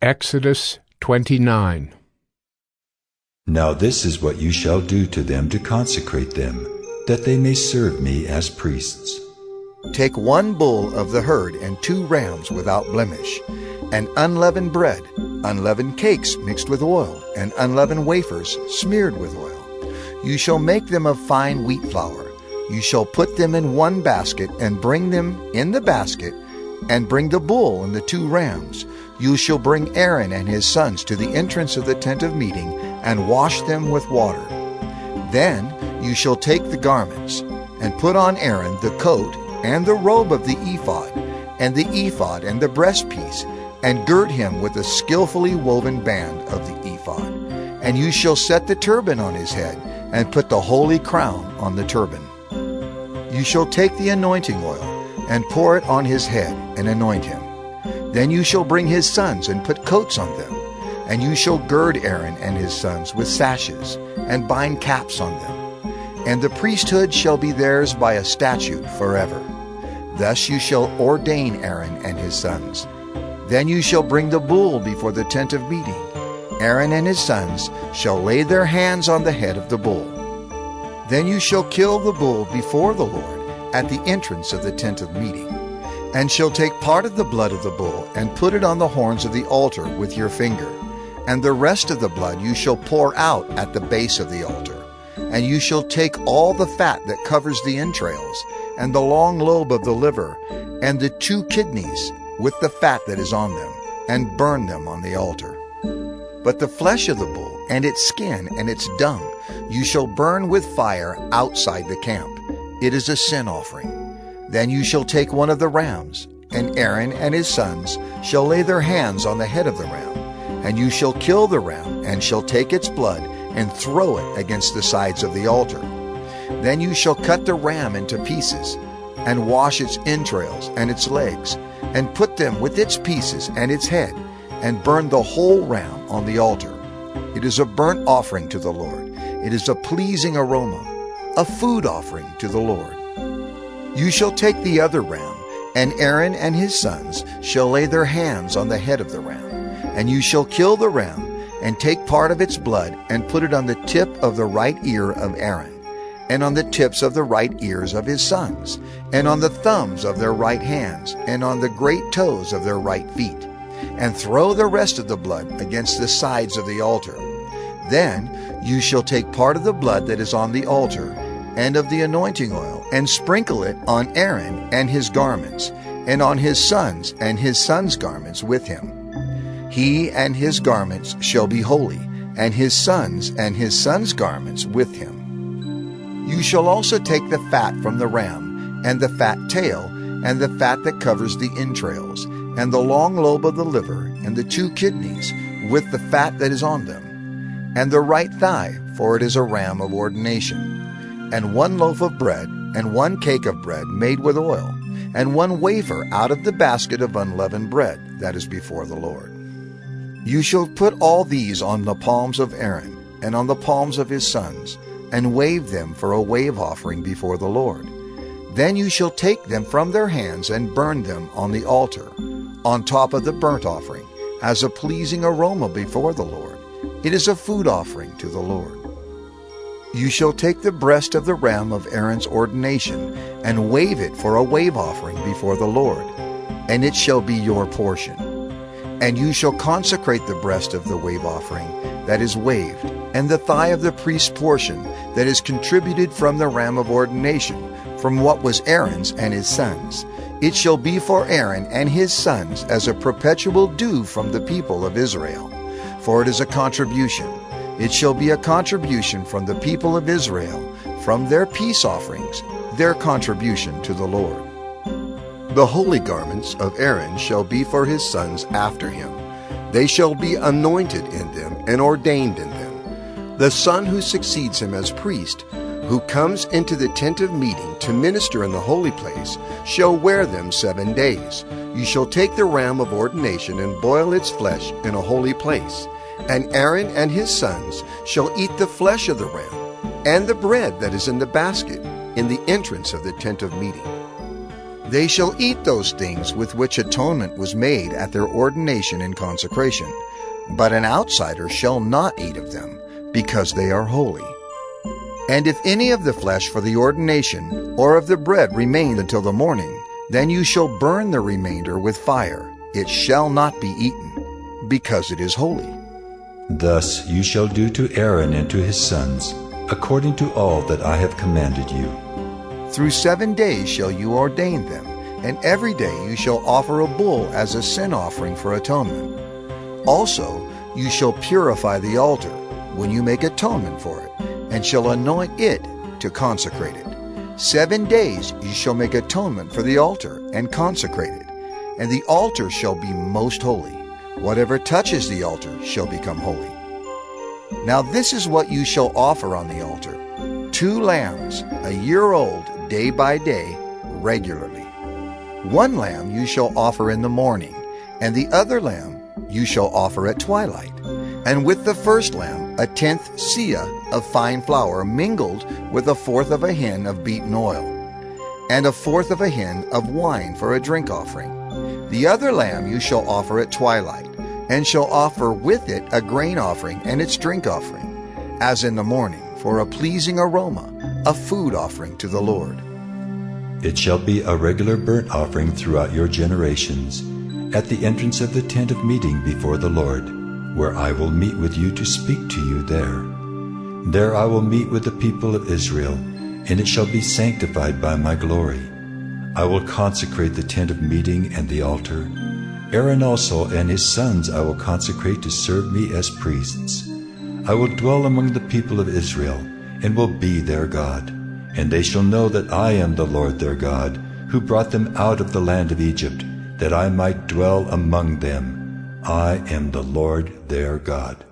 Exodus 29. Now this is what you shall do to them to consecrate them, that they may serve me as priests. Take 1 bull of the herd and 2 rams without blemish, and unleavened bread, unleavened cakes mixed with oil, and unleavened wafers smeared with oil. You shall make them of fine wheat flour. You shall put them in 1 basket, and bring them in the basket, and bring the bull and the 2 rams. You shall bring Aaron and his sons to the entrance of the tent of meeting, and wash them with water. Then you shall take the garments, and put on Aaron the coat, and the robe of the ephod, and the ephod and the breastpiece, and gird him with a skillfully woven band of the ephod. And you shall set the turban on his head, and put the holy crown on the turban. You shall take the anointing oil, and pour it on his head, and anoint him. Then you shall bring his sons, and put coats on them. And you shall gird Aaron and his sons with sashes, and bind caps on them. And the priesthood shall be theirs by a statute forever. Thus you shall ordain Aaron and his sons. Then you shall bring the bull before the tent of meeting. Aaron and his sons shall lay their hands on the head of the bull. Then you shall kill the bull before the Lord at the entrance of the tent of meeting, and shall take part of the blood of the bull, and put it on the horns of the altar with your finger. And the rest of the blood you shall pour out at the base of the altar. And you shall take all the fat that covers the entrails, and the long lobe of the liver, and the 2 kidneys, with the fat that is on them, and burn them on the altar. But the flesh of the bull, and its skin, and its dung, you shall burn with fire outside the camp. It is a sin offering. Then you shall take 1 of the rams, and Aaron and his sons shall lay their hands on the head of the ram. And you shall kill the ram, and shall take its blood, and throw it against the sides of the altar. Then you shall cut the ram into pieces, and wash its entrails and its legs, and put them with its pieces and its head, and burn the whole ram on the altar. It is a burnt offering to the Lord. It is a pleasing aroma, a food offering to the Lord. You shall take the other ram, and Aaron and his sons shall lay their hands on the head of the ram. And you shall kill the ram, and take part of its blood, and put it on the tip of the right ear of Aaron, and on the tips of the right ears of his sons, and on the thumbs of their right hands, and on the great toes of their right feet, and throw the rest of the blood against the sides of the altar. Then you shall take part of the blood that is on the altar, and of the anointing oil, and sprinkle it on Aaron and his garments, and on his sons and his sons' garments with him. He and his garments shall be holy, and his sons and his sons' garments with him. You shall also take the fat from the ram, and the fat tail, and the fat that covers the entrails, and the long lobe of the liver, and the 2 kidneys, with the fat that is on them, and the right thigh, for it is a ram of ordination, and 1 loaf of bread, and 1 cake of bread made with oil, and 1 wafer out of the basket of unleavened bread that is before the Lord. You shall put all these on the palms of Aaron, and on the palms of his sons, and wave them for a wave offering before the Lord. Then you shall take them from their hands, and burn them on the altar, on top of the burnt offering, as a pleasing aroma before the Lord. It is a food offering to the Lord. You shall take the breast of the ram of Aaron's ordination, and wave it for a wave offering before the Lord, and it shall be your portion. And you shall consecrate the breast of the wave offering that is waved, and the thigh of the priest's portion that is contributed from the ram of ordination, from what was Aaron's and his sons. It shall be for Aaron and his sons as a perpetual due from the people of Israel, for it is a contribution. It shall be a contribution from the people of Israel, from their peace offerings, their contribution to the Lord. The holy garments of Aaron shall be for his sons after him. They shall be anointed in them and ordained in them. The son who succeeds him as priest, who comes into the tent of meeting to minister in the holy place, shall wear them 7 days. You shall take the ram of ordination and boil its flesh in a holy place. And Aaron and his sons shall eat the flesh of the ram, and the bread that is in the basket, in the entrance of the tent of meeting. They shall eat those things with which atonement was made at their ordination and consecration, but an outsider shall not eat of them, because they are holy. And if any of the flesh for the ordination or of the bread remain until the morning, then you shall burn the remainder with fire. It shall not be eaten, because it is holy. Thus you shall do to Aaron and to his sons, according to all that I have commanded you. Through 7 days shall you ordain them, and every day you shall offer a bull as a sin offering for atonement. Also you shall purify the altar when you make atonement for it, and shall anoint it to consecrate it. 7 days you shall make atonement for the altar and consecrate it, and the altar shall be most holy. Whatever touches the altar shall become holy. Now this is what you shall offer on the altar: 2 lambs, a year old, day by day, regularly. 1 lamb you shall offer in the morning, and the other lamb you shall offer at twilight. And with the first lamb 1/10 seah of fine flour mingled with 1/4 of a hin of beaten oil, and 1/4 of a hin of wine for a drink offering. The other lamb you shall offer at twilight, and shall offer with it a grain offering and its drink offering, as in the morning, for a pleasing aroma, a food offering to the Lord. It shall be a regular burnt offering throughout your generations, at the entrance of the tent of meeting before the Lord, where I will meet with you to speak to you there. There I will meet with the people of Israel, and it shall be sanctified by my glory. I will consecrate the tent of meeting and the altar. Aaron also and his sons I will consecrate to serve me as priests. I will dwell among the people of Israel, and will be their God. And they shall know that I am the Lord their God, who brought them out of the land of Egypt, that I might dwell among them. I am the Lord their God.